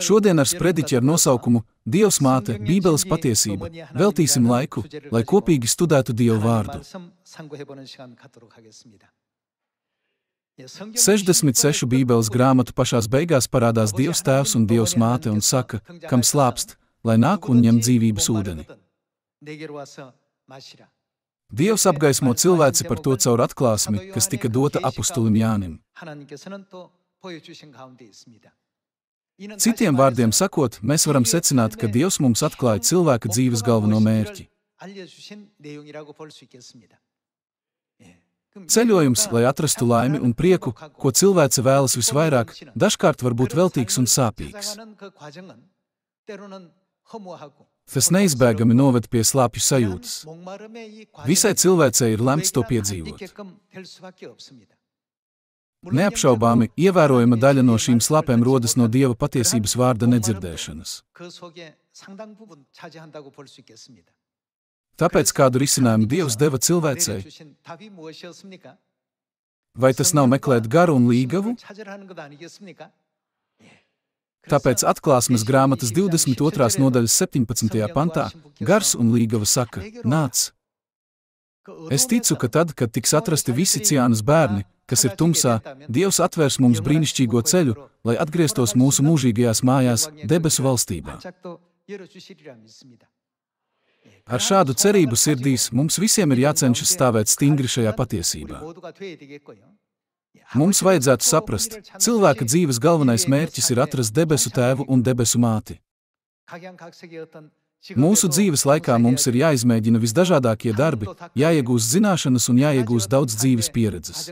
Šodien ar sprediķi ar nosaukumu Dievs māte, Bībeles patiesība veltīsim laiku, lai kopīgi studētu Dievu vārdu. 66 Bībeles grāmatu pašās beigās parādās Dievs tēvs un Dievs māte un saka, kam slāpst, lai nāk un ņem dzīvības ūdeni. Dievs apgaismo cilvēci par to caur atklāsmi, kas tika dota apustulim Jānim. Citiem vārdiem sakot, mēs varam secināt, ka Dievs mums atklāja cilvēka dzīves galveno mērķi. Ceļojums, lai atrastu laimi un prieku, ko cilvēce vēlas visvairāk, dažkārt var būt veltīgs un sāpīgs. Tas neizbēgami noved pie slāpju sajūtas. Visai cilvēcei ir lemts to piedzīvot. Neapšaubāmi, ievērojama daļa no šīm slāpēm rodas no Dieva patiesības vārda nedzirdēšanas. Tāpēc kādu risinājumu Dievs deva cilvēcei? Vai tas nav meklēt garu un līgavu? Tāpēc atklāsmes grāmatas 22. nodaļas 17. pantā gars un līgava saka, nāc. Es ticu, ka tad, kad tiks atrasti visi Ciānas bērni, kas ir tumsā, Dievs atvērs mums brīnišķīgo ceļu, lai atgrieztos mūsu mūžīgajās mājās, debesu valstībā. Ar šādu cerību sirdīs mums visiem ir jācenšas stāvēt stingri šajā patiesībā. Mums vajadzētu saprast, cilvēka dzīves galvenais mērķis ir atrast debesu tēvu un debesu māti. Mūsu dzīves laikā mums ir jāizmēģina visdažādākie darbi, jāiegūst zināšanas un jāiegūst daudz dzīves pieredzes.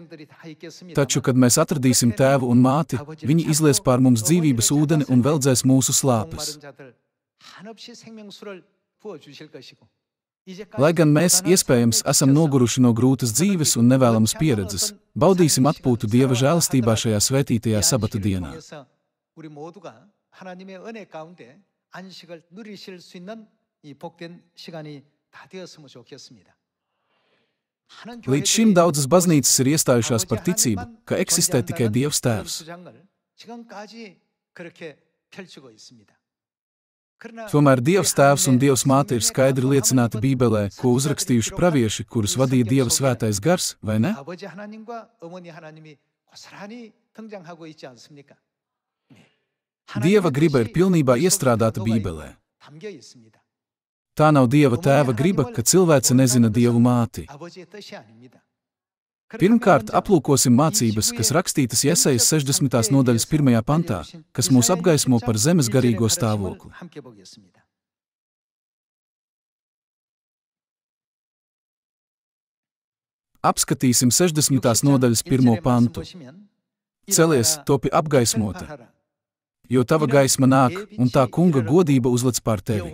Taču, kad mēs atradīsim tēvu un māti, viņi izlies pār mums dzīvības ūdeni un veldzēs mūsu slāpes. Lai gan mēs, iespējams, esam noguruši no grūtas dzīves un nevēlamas pieredzes, baudīsim atpūtu Dieva žēlastībā šajā svētītajā sabata dienā. Līdz šim daudzas baznīcas ir iestājušās par ticību, ka eksistē tikai Dievs tēvs. Tomēr Dievs tēvs un Dievs māte ir skaidri liecināti Bībelē, ko uzrakstījuši pravieši, kurus vadīja Dieva svētais gars, vai ne? Dieva griba ir pilnībā iestrādāta Bībelē. Tā nav Dieva tēva griba, ka cilvēce nezina Dievu māti. Pirmkārt, aplūkosim mācības, kas rakstītas Jesajas 60. nodaļas 1. pantā, kas mūs apgaismo par zemes garīgo stāvokli. Apskatīsim 60. nodaļas 1. pantu. Celies, topi apgaismota, jo tava gaisma nāk, un tā kunga godība uzlec pār tevi.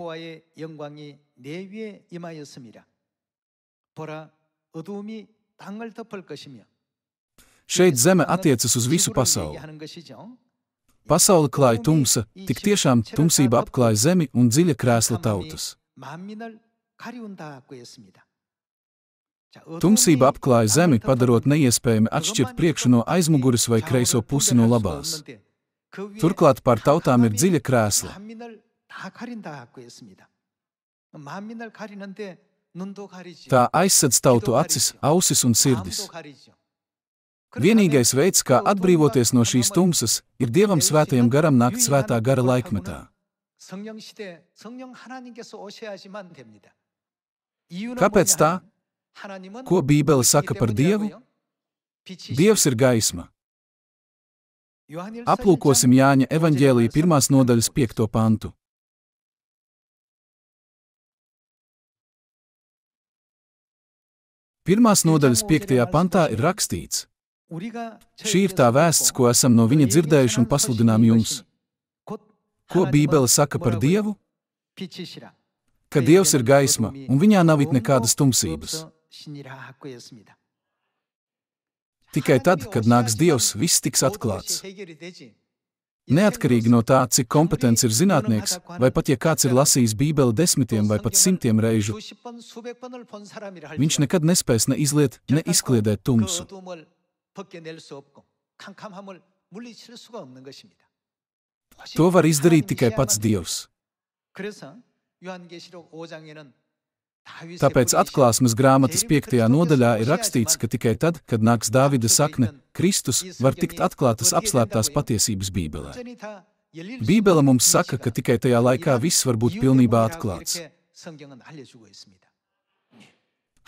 Šeit zeme attiecas uz visu pasauli. Pasauli klāja tumsa, tik tiešām tumsība apklāja zemi un dziļa krēsla tautas. Tumsība apklāja zemi, padarot neiespējami atšķirt priekšu no aizmuguras vai kreiso pusi no labās. Turklāt pār tautām ir dziļa krēsla. Tā aizsedz tautu acis, ausis un sirdis. Vienīgais veids, kā atbrīvoties no šīs tumsas, ir Dievam svētajam garam nākt svētā gara laikmetā. Kāpēc tā? Ko Bībele saka par Dievu? Dievs ir gaisma. Aplūkosim Jāņa evaņģēlija 1. nodaļas 5. pantu. Pirmās nodaļas 5. pantā ir rakstīts: šī ir tā vēsts, ko esam no viņa dzirdējuši un pasludinām jums. Ko Bībele saka par Dievu? Ka Dievs ir gaisma, un viņā nav it nekādas tumsības. Tikai tad, kad nāks Dievs, viss tiks atklāts. Neatkarīgi no tā, cik kompetents ir zinātnieks, vai pat ja kāds ir lasījis Bībeli 10 vai pat 100 reižu, viņš nekad nespēs ne izliet, ne izkliedēt tumsu. To var izdarīt tikai pats Dievs. Tāpēc Atklāsmes grāmatas 5. nodaļā ir rakstīts, ka tikai tad, kad nāks Dāvida sakne, Kristus, var tikt atklātas apslēptās patiesības Bībelē. Bībele mums saka, ka tikai tajā laikā viss var būt pilnībā atklāts.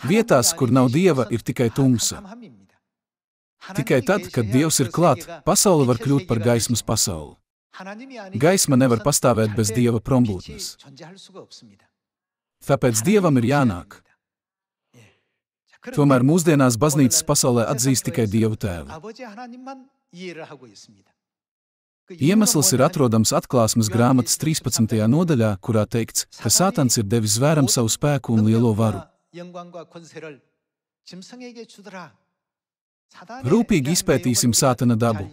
Vietās, kur nav Dieva, ir tikai tumsa. Tikai tad, kad Dievs ir klāt, pasaule var kļūt par gaismas pasauli. Gaisma nevar pastāvēt bez Dieva prombūtnes. Tāpēc Dievam ir jānāk. Tomēr mūsdienās baznīcas pasaulē atzīst tikai Dievu Tēvu. Iemesls ir atrodams Atklāsmes grāmatas 13. nodaļā, kurā teikts, ka Sātans ir devis zvēram savu spēku un lielo varu. Rūpīgi izpētīsim Sātana dabu.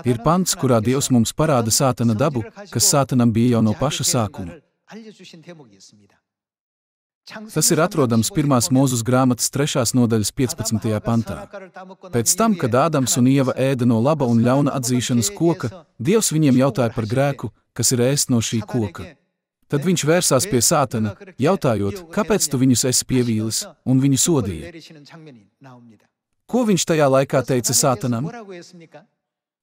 Ir pants, kurā Dievs mums parāda Sātana dabu, kas Sātanam bija jau no paša sākuma. Tas ir atrodams 1. Mūzes grāmatas 3. nodaļas 15. pantā. Pēc tam, kad Ādams un Ieva ēda no laba un ļauna atzīšanas koka, Dievs viņiem jautāja par grēku, kas ir ēst no šī koka. Tad viņš vērsās pie Sātana, jautājot, kāpēc tu viņus esi pievīlis, un viņu sodīja. Ko viņš tajā laikā teica Sātanam?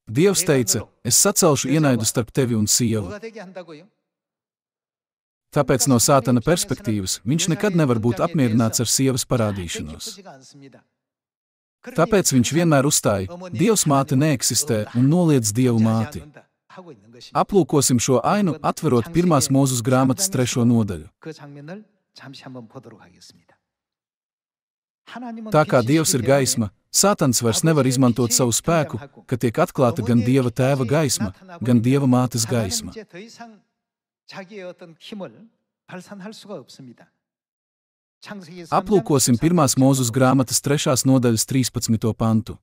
Dievs teica, es sacelšu ienaidu starp tevi un sievu. Tāpēc no Sātana perspektīvas viņš nekad nevar būt apmierināts ar sievas parādīšanos. Tāpēc viņš vienmēr uzstāja, Dievs māte neeksistē un noliedz Dievu māti. Aplūkosim šo ainu, atverot 1. Mūzes grāmatas 3. nodaļu. Tā kā Dievs ir gaisma, Sātans vairs nevar izmantot savu spēku, ka tiek atklāta gan Dieva Tēva gaisma, gan Dieva mātes gaisma. Aplūkosim 1. Mūzes grāmatas 3. nodaļas 13. pantu.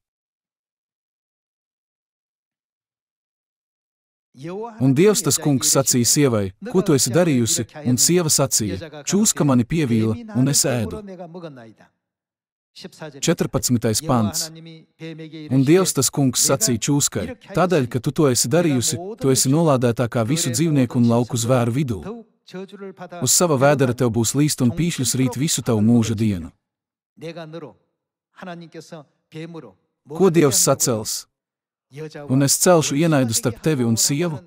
Un Dievs tas kungs sacīja sievai, ko tu esi darījusi, un sieva sacīja, čūska mani pievīla, un es ēdu. 14. pants. Un Dievs tas kungs sacīja čūskai, tādēļ, ka tu to esi darījusi, tu esi nolādētākā visu dzīvnieku un lauku zvēru vidū. Uz sava vēdera tev būs līst un pīšļus rīt visu tavu mūža dienu. Ko Dievs sacels? Un es celšu ienaidu starp tevi un sievu?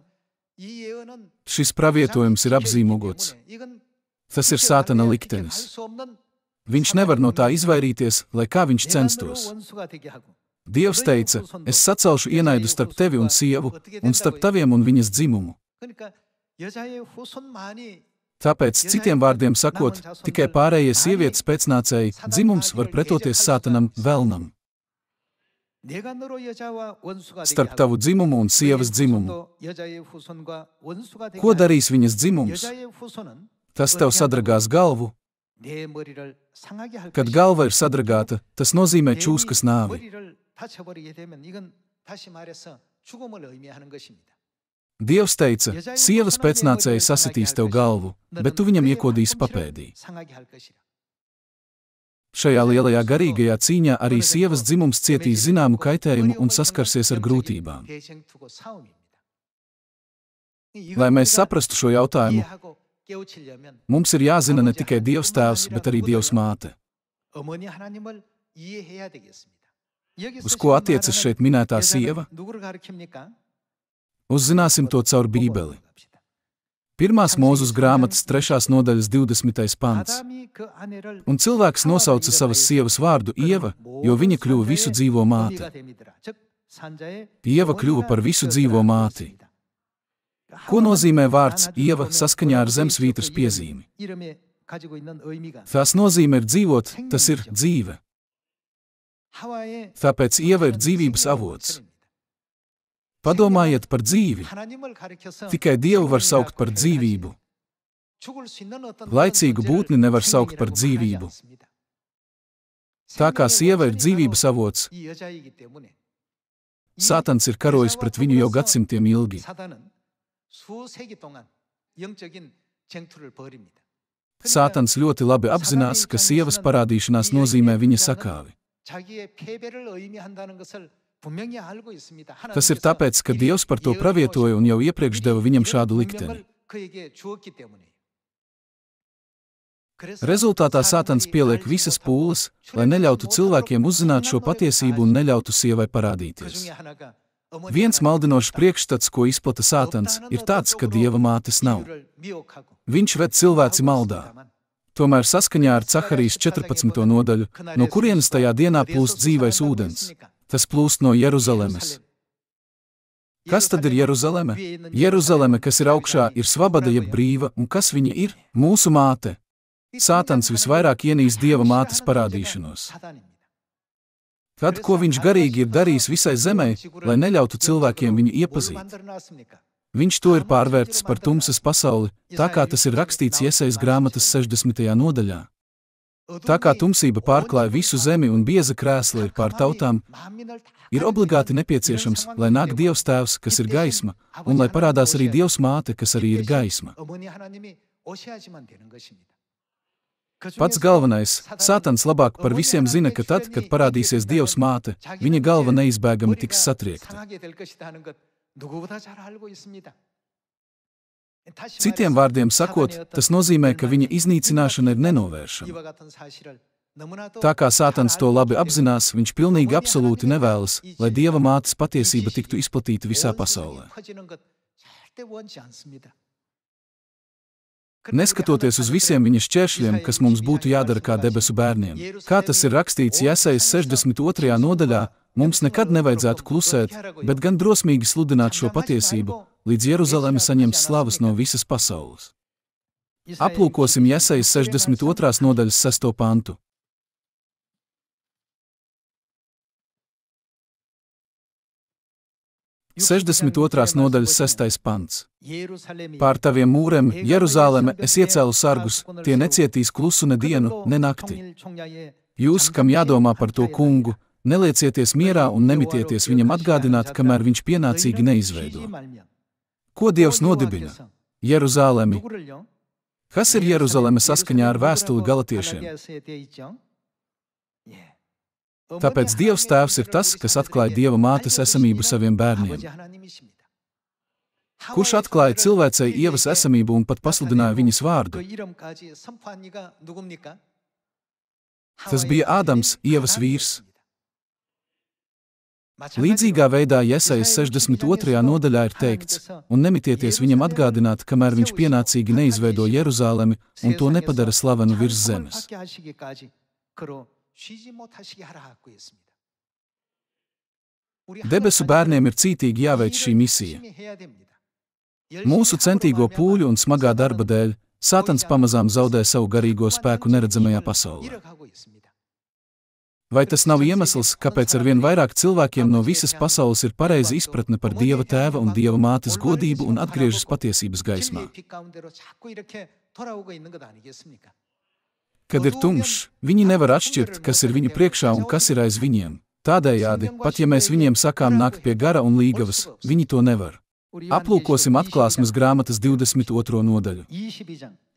Šis pravietojums ir apzīmogots. Tas ir Sātana liktenis. Viņš nevar no tā izvairīties, lai kā viņš censtos. Dievs teica, es sacelšu ienaidu starp tevi un sievu, un starp taviem un viņas dzimumu. Tāpēc, citiem vārdiem sakot, tikai pārējie sievietes pēcnācēji dzimums var pretoties Sātanam, velnam. Starp tavu dzimumu un sievas dzimumu. Ko darīs viņas dzimums? Tas tev sadragās galvu. Kad galva ir sadragāta, tas nozīmē čūskas nāvi. Dievs teica, sievas pēcnācēji sasitīs tev galvu, bet tu viņam iekodīsi papēdī. Šajā lielajā garīgajā cīņā arī sievas dzimums cietīs zināmu kaitējumu un saskarsies ar grūtībām. Lai mēs saprastu šo jautājumu, mums ir jāzina ne tikai Dievs Tēvs, bet arī Dievs Māte. Uz ko attiecas šeit minētā sieva? Uzzināsim to caur Bībeli. 1. Mūzes grāmatas 3. nodaļas 20. pants. Un cilvēks nosauca savas sievas vārdu Ieva, jo viņa kļuva visu dzīvo māte. Ieva kļuva par visu dzīvo māti. Ko nozīmē vārds Ieva saskaņā ar zemesvītras piezīmi? Tās nozīme ir dzīvot, tas ir dzīve. Tāpēc Ieva ir dzīvības avots. Padomājiet par dzīvi. Tikai Dievu var saukt par dzīvību. Laicīgu būtni nevar saukt par dzīvību. Tā kā sieva ir dzīvības avots, Sātans ir karojis pret viņu jau gadsimtiem ilgi. Sātans ļoti labi apzinās, ka sievas parādīšanās nozīmē viņa sakāvi. Tas ir tāpēc, ka Dievs par to pravietoja un jau iepriekš deva viņam šādu likteni. Rezultātā Sātans pieliek visas pūles, lai neļautu cilvēkiem uzzināt šo patiesību un neļautu sievai parādīties. Viens maldinošs priekšstats, ko izplata Sātans, ir tāds, ka Dieva mātes nav. Viņš ved cilvēci maldā. Tomēr saskaņā ar Caharijas 14. nodaļu, no kurienes tajā dienā plūst dzīvais ūdens. Tas plūst no Jeruzalemes. Kas tad ir Jeruzaleme? Jeruzaleme, kas ir augšā, ir svabada jeb brīva, un kas viņa ir? Mūsu māte. Sātans visvairāk ienīst Dieva mātes parādīšanos. Tad, ko viņš garīgi ir darījis visai zemē, lai neļautu cilvēkiem viņu iepazīt. Viņš to ir pārvērtis par tumsas pasauli, tā kā tas ir rakstīts Jesajas grāmatas 60. nodaļā. Tā kā tumsība pārklāja visu zemi un bieza krēsla ir pār tautām, ir obligāti nepieciešams, lai nāk Dievs Tēvs, kas ir gaisma, un lai parādās arī Dievs māte, kas arī ir gaisma. Pats galvenais, Sātans labāk par visiem zina, ka tad, kad parādīsies Dievs māte, viņa galva neizbēgami tiks satriekta. Citiem vārdiem sakot, tas nozīmē, ka viņa iznīcināšana ir nenovēršama. Tā kā Sātans to labi apzinās, viņš pilnīgi absolūti nevēlas, lai Dieva mātes patiesība tiktu izplatīta visā pasaulē. Neskatoties uz visiem viņa šķēršļiem, kas mums būtu jādara kā debesu bērniem, kā tas ir rakstīts Jesajas 62. nodaļā, mums nekad nevajadzētu klusēt, bet gan drosmīgi sludināt šo patiesību, līdz Jeruzaleme saņems slavas no visas pasaules. Aplūkosim Jesajas 62. nodaļas 6. pantu. Nodaļas 6. pants. Pār taviem mūriem, Jeruzaleme, es iecēlu sargus, tie necietīs klusu ne dienu, ne nakti. Jūs, kam jādomā par to kungu, neliecieties mierā un nemitieties viņam atgādināt, kamēr viņš pienācīgi neizveido. Ko Dievs nodibina? Jeruzalemi. Kas ir Jeruzaleme saskaņā ar vēstuli Galatiešiem? Tāpēc Dievs Tēvs ir tas, kas atklāja Dieva mātes esamību saviem bērniem. Kurš atklāja cilvēcei Ievas esamību un pat pasludināja viņas vārdu? Tas bija Ādams, Ievas vīrs. Līdzīgā veidā Jesajas 62. nodaļā ir teikts, un nemitieties viņam atgādināt, kamēr viņš pienācīgi neizveido Jeruzalemi un to nepadara slavenu virs zemes. Debesu bērniem ir cītīgi jāveic šī misija. Mūsu centīgo pūļu un smagā darba dēļ Sātans pamazām zaudē savu garīgo spēku neredzamajā pasaulē. Vai tas nav iemesls, kāpēc arvien vairāk cilvēkiem no visas pasaules ir pareiza izpratne par Dieva Tēva un Dieva mātes godību un atgriežas patiesības gaismā? Kad ir tumšs, viņi nevar atšķirt, kas ir viņu priekšā un kas ir aiz viņiem. Tādējādi, pat ja mēs viņiem sakām nākt pie gara un līgavas, viņi to nevar. Aplūkosim Atklāsmes grāmatas 22. nodaļu.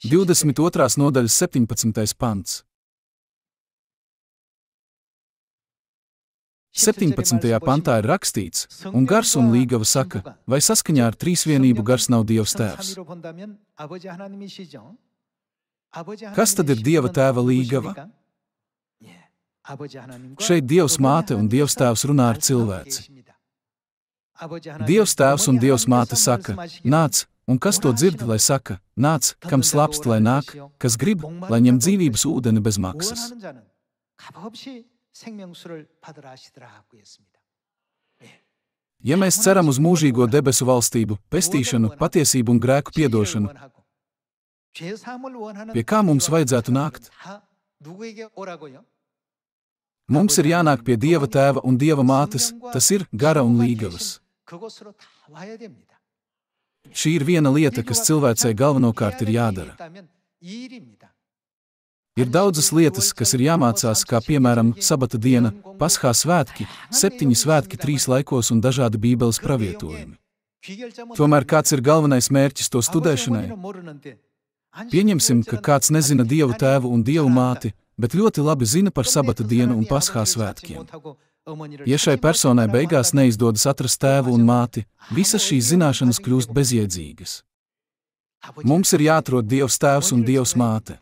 22. nodaļas 17. pants. 17. pantā ir rakstīts, un gars un līgava saka, vai saskaņā ar trīsvienību gars nav Dievs Tēvs? Kas tad ir Dieva Tēva līgava? Šeit Dievs māte un Dievs Tēvs runā ar cilvēci. Dievs Tēvs un Dievs māte saka, nāc, un kas to dzird, lai saka, nāc, kam slāpst, lai nāk, kas grib, lai ņem dzīvības ūdeni bez maksas. Ja mēs ceram uz mūžīgo debesu valstību, pestīšanu, patiesību un grēku piedošanu, pie kā mums vajadzētu nākt? Mums ir jānāk pie Dieva Tēva un Dieva mātes, tas ir gara un līgavas. Šī ir viena lieta, kas cilvēcei galvenokārt ir jādara. Ir daudzas lietas, kas ir jāmācās, kā piemēram sabata diena, Paskā svētki, 7 svētki 3 laikos un dažādi Bībeles pravietojumi. Tomēr kāds ir galvenais mērķis to studēšanai? Pieņemsim, ka kāds nezina Dievu Tēvu un Dievu māti, bet ļoti labi zina par sabata dienu un Paskā svētkiem. Ja šai personai beigās neizdodas atrast tēvu un māti, visas šīs zināšanas kļūst bezjēdzīgas. Mums ir jāatrod Dievs tēvs un Dievs māte.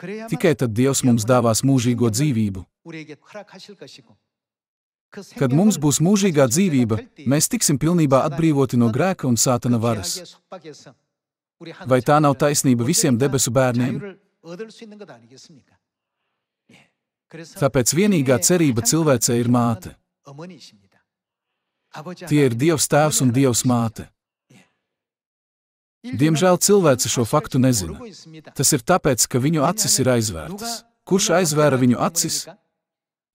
Tikai tad Dievs mums dāvās mūžīgo dzīvību. Kad mums būs mūžīgā dzīvība, mēs tiksim pilnībā atbrīvoti no grēka un sātana varas. Vai tā nav taisnība visiem debesu bērniem? Tāpēc vienīgā cerība cilvēcei ir māte. Tie ir Dievs tēvs un Dievs māte. Diemžēl cilvēce šo faktu nezina. Tas ir tāpēc, ka viņu acis ir aizvērtas. Kurš aizvēra viņu acis?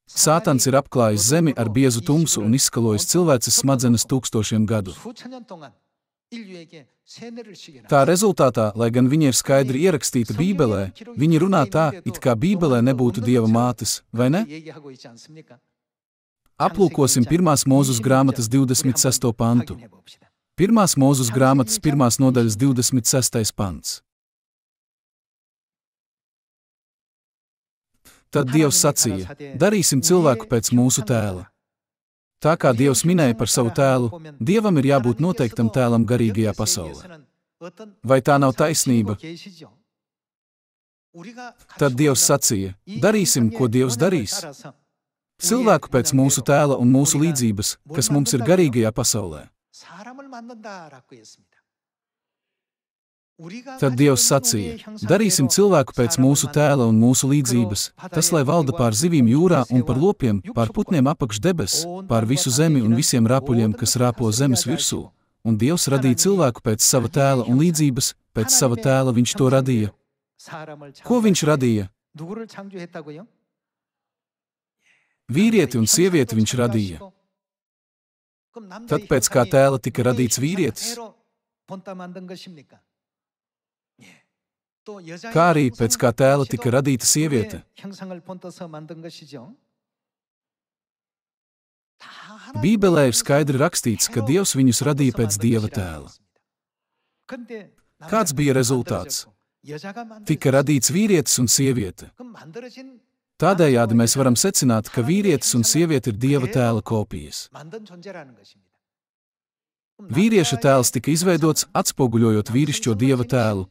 Sātans ir apklājis zemi ar biezu tumsu un izskalojis cilvēces smadzenes tūkstošiem gadu. Tā rezultātā, lai gan viņa ir skaidri ierakstīta Bībelē, viņi runā tā, it kā Bībelē nebūtu Dieva mātes, vai ne? Aplūkosim 1. Mūzes grāmatas 26. pantu. 1. Mūzes grāmatas 1. nodaļas 26. pants. Tad Dievs sacīja: darīsim cilvēku pēc mūsu tēla. Tā kā Dievs minēja par savu tēlu, Dievam ir jābūt noteiktam tēlam garīgajā pasaulē. Vai tā nav taisnība? Tad Dievs sacīja: darīsim, ko Dievs darīs. Cilvēku pēc mūsu tēla un mūsu līdzības, kas mums ir garīgajā pasaulē. Tad Dievs sacīja: darīsim cilvēku pēc mūsu tēla un mūsu līdzības, tas lai valda pār zivīm jūrā un par lopiem, pār putniem apakš debes, pār visu zemi un visiem rāpuļiem, kas rāpo zemes virsū. Un Dievs radīja cilvēku pēc sava tēla un līdzības, pēc sava tēla viņš to radīja. Ko viņš radīja? Vīrieti un sievieti viņš radīja. Tad pēc kā tēla tika radīts vīrietis, kā arī pēc kā tēla tika radīta sieviete. Bībelē ir skaidri rakstīts, ka Dievs viņus radīja pēc Dieva tēla. Kāds bija rezultāts? Tika radīts vīrietis un sieviete. Tādējādi mēs varam secināt, ka vīrietis un sieviete ir Dieva tēla kopijas. Vīrieša tēls tika izveidots, atspoguļojot vīrišķo Dieva tēlu,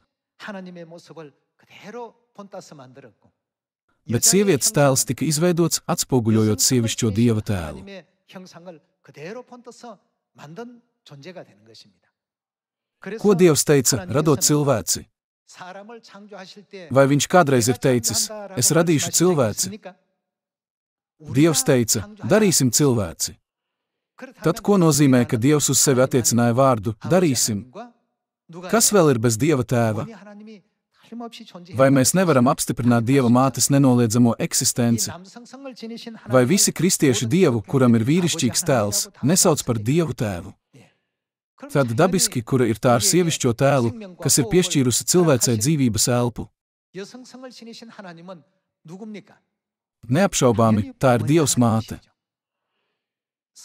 bet sievietes tēls tika izveidots, atspoguļojot sievišķo Dieva tēlu. Ko Dievs teica, radot cilvēci? Vai viņš kādreiz ir teicis: es radīšu cilvēci? Dievs teica: darīsim cilvēci. Tad ko nozīmē, ka Dievs uz sevi attiecināja vārdu darīsim? Kas vēl ir bez Dieva tēva? Vai mēs nevaram apstiprināt Dieva mātes nenoliedzamo eksistenci? Vai visi kristieši Dievu, kuram ir vīrišķīgs tēls, nesauc par Dievu tēvu? Tad dabiski, kura ir tā ar sievišķo tēlu, kas ir piešķīrusi cilvēcei dzīvības elpu. Neapšaubāmi, tā ir Dievs māte.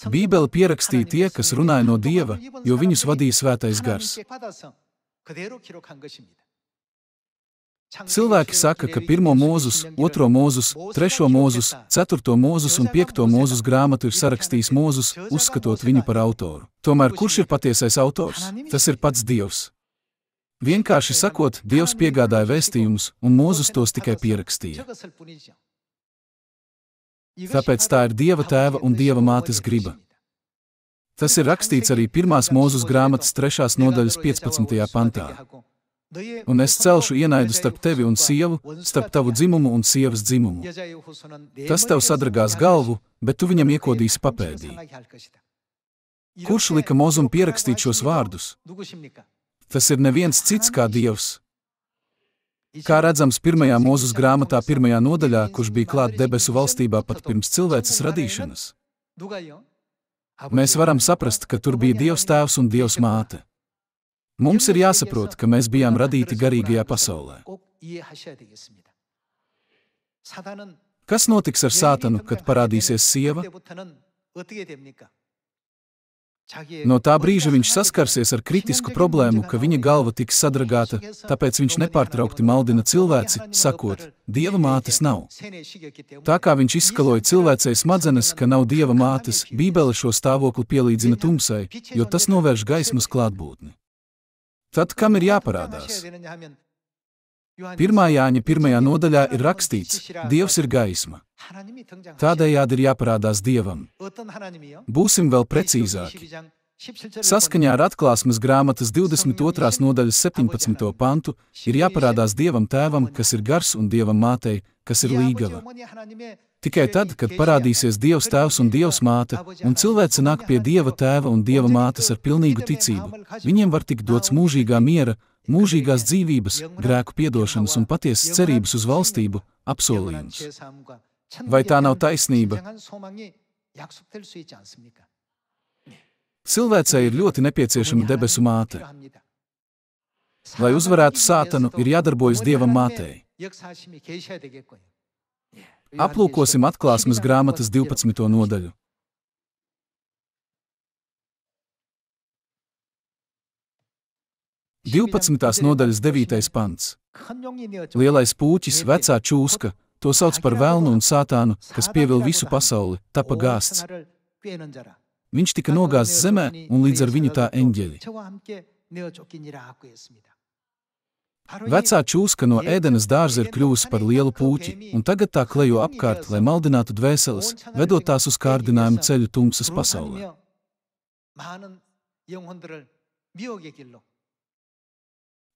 Bībele pierakstīja tie, kas runāja no Dieva, jo viņus vadīja Svētais Gars. Cilvēki saka, ka 1. Mūzus, 2. Mūzus, 3. Mūzus, 4. Mūzus un 5. Mūzus grāmatu ir sarakstījis Mūzus, uzskatot viņu par autoru. Tomēr kurš ir patiesais autors? Tas ir pats Dievs. Vienkārši sakot, Dievs piegādāja vēstījumus, un Mūzus tos tikai pierakstīja. Tāpēc tā ir Dieva tēva un Dieva mātes griba. Tas ir rakstīts arī 1. Mūzus grāmatas 3. nodaļas 15. pantā. Un es celšu ienaidu starp tevi un sievu, starp tavu dzimumu un sievas dzimumu. Tas tev sadragās galvu, bet tu viņam iekodīsi papēdī. Kurš lika Mozum pierakstīt šos vārdus? Tas ir neviens cits kā Dievs. Kā redzams 1. Mūzus grāmatā 1. nodaļā, kurš bija klāt debesu valstībā pat pirms cilvēces radīšanas. Mēs varam saprast, ka tur bija Dievs tēvs un Dievs māte. Mums ir jāsaprot, ka mēs bijām radīti garīgajā pasaulē. Kas notiks ar Sātanu, kad parādīsies sieva? No tā brīža viņš saskarsies ar kritisku problēmu, ka viņa galva tiks sadragāta, tāpēc viņš nepārtraukti maldina cilvēci, sakot, Dieva mātes nav. Tā kā viņš izskaloja cilvēcei smadzenes, ka nav Dieva mātes, Bībele šo stāvokli pielīdzina tumsai, jo tas novērš gaismas klātbūtni. Tad kam ir jāparādās? 1. Jāņa 1. nodaļā ir rakstīts, Dievs ir gaisma. Tādējādi ir jāparādās Dievam. Būsim vēl precīzāki. Saskaņā ar Atklāsmes grāmatas 22. nodaļas 17. pantu ir jāparādās Dievam Tēvam, kas ir gars, un Dievam Mātei, kas ir līgava. Tikai tad, kad parādīsies Dievs Tēvs un Dievs Māte, un cilvēce nāk pie Dieva Tēva un Dieva Mātes ar pilnīgu ticību, viņiem var tikt dots mūžīgā miera, mūžīgās dzīvības, grēku piedošanas un patiesas cerības uz valstību, apsolījums. Vai tā nav taisnība? Cilvēcei ir ļoti nepieciešama debesu māte. Lai uzvarētu Sātanu, ir jādarbojas Dievam Mātei. Aplūkosim Atklāsmes grāmatas 12. nodaļu. 12. nodaļas 9. pants. Lielais pūķis, vecā čūska, to sauc par velnu un Sātānu, kas pievil visu pasauli, tapa gāsts. Viņš tika nogāzts zemē, un līdz ar viņu tā eņģeļi. Vecā čūska no Ēdenes dārza ir kļuvusi par lielu pūķi, un tagad tā klejo apkārt, lai maldinātu dvēseles, vedot tās uz kārdinājumu ceļu tumsas pasaulē.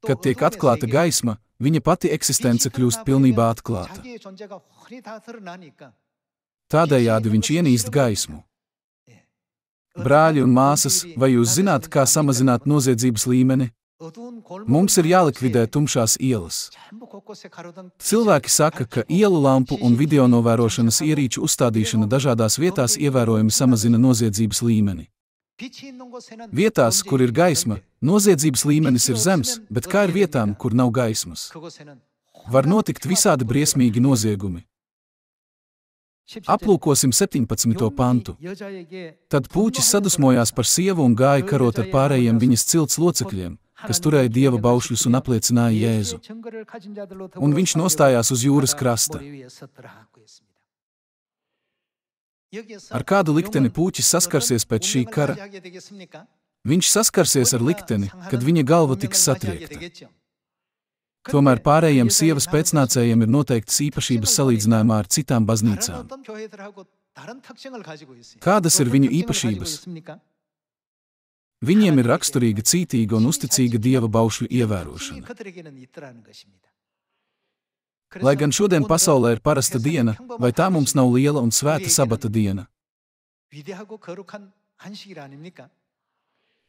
Kad tiek atklāta gaisma, viņa pati eksistence kļūst pilnībā atklāta. Tādējādi viņš ienīst gaismu. Brāļi un māsas, vai jūs zināt, kā samazināt noziedzības līmeni? Mums ir jālikvidē tumšās ielas. Cilvēki saka, ka ielu lampu un video novērošanas ierīču uzstādīšana dažādās vietās ievērojami samazina noziedzības līmeni. Vietās, kur ir gaisma, noziedzības līmenis ir zems, bet kā ir vietām, kur nav gaismas? Var notikt visādi briesmīgi noziegumi. Aplūkosim 17. pantu. Tad pūķis sadusmojās par sievu un gāja karot ar pārējiem viņas cilts locekļiem, kas turēja Dieva baušļus un apliecināja Jēzu. Un viņš nostājās uz jūras krasta. Ar kādu likteni pūķis saskarsies pēc šī kara? Viņš saskarsies ar likteni, kad viņa galva tiks satriekta. Tomēr pārējiem sievas pēcnācējiem ir noteiktas īpašības salīdzinājumā ar citām baznīcām. Kādas ir viņu īpašības? Viņiem ir raksturīga cītīga un uzticīga Dieva baušļu ievērošana. Lai gan šodien pasaulē ir parasta diena, vai tā mums nav liela un svēta sabata diena?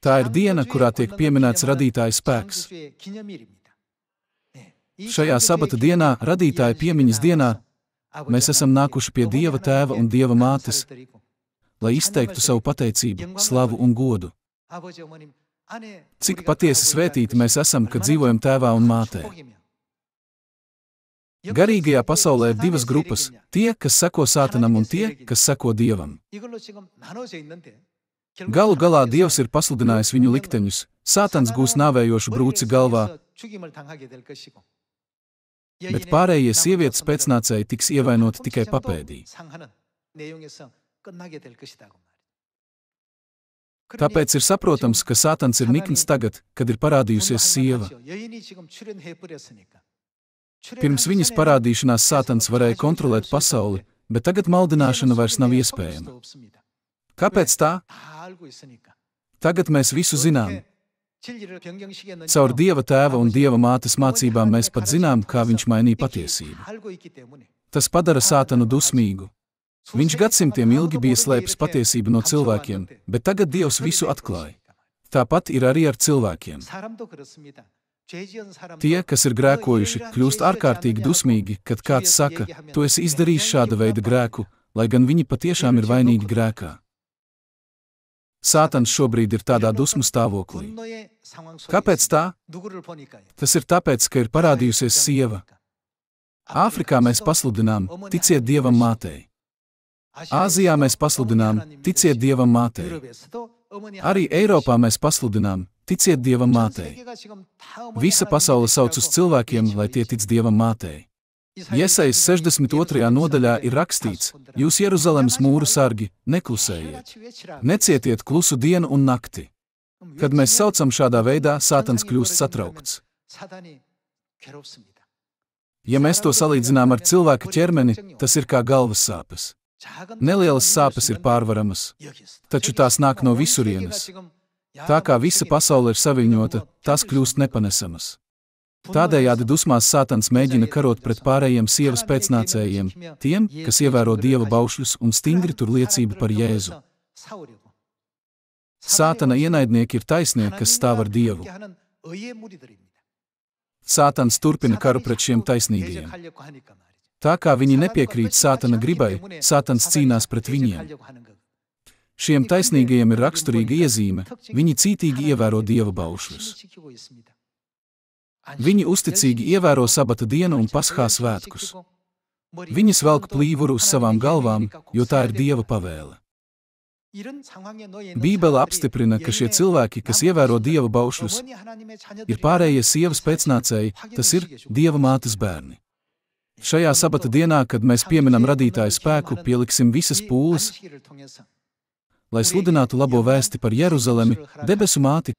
Tā ir diena, kurā tiek pieminēts radītāja spēks. Šajā sabata dienā, radītāja piemiņas dienā, mēs esam nākuši pie Dieva Tēva un Dieva Mātes, lai izteiktu savu pateicību, slavu un godu. Cik patiesi svētīti mēs esam, kad dzīvojam Tēvā un Mātē. Garīgajā pasaulē ir divas grupas – tie, kas seko Sātanam un tie, kas seko Dievam. Galu galā Dievs ir pasludinājis viņu likteņus, Sātans gūs nāvējošu brūci galvā, bet pārējie sievietes pēcnācēji tiks ievainoti tikai papēdī. Tāpēc ir saprotams, ka Sātans ir nikns tagad, kad ir parādījusies sieva. Pirms viņas parādīšanās Sātans varēja kontrolēt pasauli, bet tagad maldināšana vairs nav iespējama. Kāpēc tā? Tagad mēs visu zinām. Caur Dieva Tēva un Dieva Mātes mācībām mēs pat zinām, kā viņš mainīja patiesību. Tas padara Sātanu dusmīgu. Viņš gadsimtiem ilgi bija slēpis patiesību no cilvēkiem, bet tagad Dievs visu atklāja. Tāpat ir arī ar cilvēkiem. Tie, kas ir grēkojuši, kļūst ārkārtīgi dusmīgi, kad kāds saka, tu esi izdarījis šāda veida grēku, lai gan viņi patiešām ir vainīgi grēkā. Sātans šobrīd ir tādā dusmu stāvoklī. Kāpēc tā? Tas ir tāpēc, ka ir parādījusies sieva. Āfrikā mēs pasludinām, ticiet Dievam Mātei. Āzijā mēs pasludinām, ticiet Dievam Mātei. Arī Eiropā mēs pasludinām: ticiet Dievam mātei. Visa pasaule sauc uz cilvēkiem, lai tie tic Dievam mātei. Jesajas 62. nodaļā ir rakstīts: jūs Jeruzalemes mūru sargi, neklusējiet. Necietiet klusu dienu un nakti. Kad mēs saucam šādā veidā, Sātans kļūst satraukts. Ja mēs to salīdzinām ar cilvēka ķermeni, tas ir kā galvas sāpes. Nelielas sāpes ir pārvaramas, taču tās nāk no visurienes. Tā kā visa pasaule ir saviņota, tās kļūst nepanesamas. Tādējādi dusmās Sātans mēģina karot pret pārējiem sievas pēcnācējiem, tiem, kas ievēro Dieva baušļus un stingri tur liecību par Jēzu. Sātana ienaidnieki ir taisnieki, kas stāv ar Dievu. Sātans turpina karu pret šiem taisnīgajiem. Tā kā viņi nepiekrīt Sātana gribai, Sātans cīnās pret viņiem. Šiem taisnīgajiem ir raksturīga iezīme: viņi cītīgi ievēro Dieva baušļus. Viņi uzticīgi ievēro sabata dienu un Paskā svētkus. Viņi velk plīvuru uz savām galvām, jo tā ir Dieva pavēle. Bībele apstiprina, ka šie cilvēki, kas ievēro Dieva baušļus, ir pārējie sievas pēcnācēji, tas ir Dieva mātes bērni. Šajā sabata dienā, kad mēs pieminam radītāju spēku, pieliksim visas pūles, lai sludinātu labo vēsti par Jeruzalemi, debesu māti,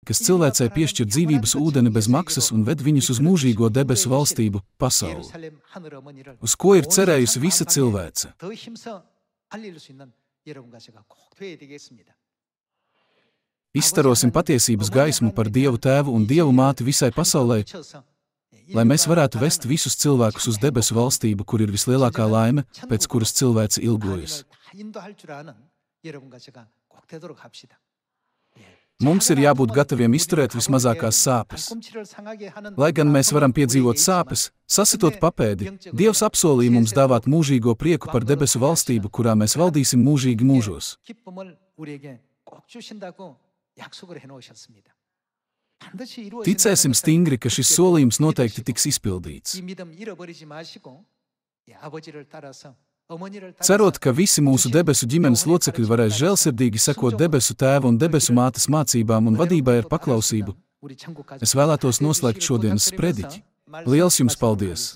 kas cilvēcei piešķir dzīvības ūdeni bez maksas un ved viņus uz mūžīgo debesu valstību, pasauli, uz ko ir cerējusi visa cilvēce. Izstarosim patiesības gaismu par Dievu Tēvu un Dievu Māti visai pasaulē, lai mēs varētu vest visus cilvēkus uz debesu valstību, kur ir vislielākā laime, pēc kuras cilvēce ilgojas. Mums ir jābūt gataviem izturēt vismazākās sāpes. Lai gan mēs varam piedzīvot sāpes, sasitot papēdi, Dievs apsolīja mums dāvāt mūžīgo prieku par debesu valstību, kurā mēs valdīsim mūžīgi mūžos. Ticēsim stingri, ka šis solījums noteikti tiks izpildīts. Cerot, ka visi mūsu debesu ģimenes locekļi varēs žēlsirdīgi sekot debesu Tēva un debesu Mātes mācībām un vadībai ar paklausību, es vēlētos noslēgt šodienas sprediķi. Liels jums paldies!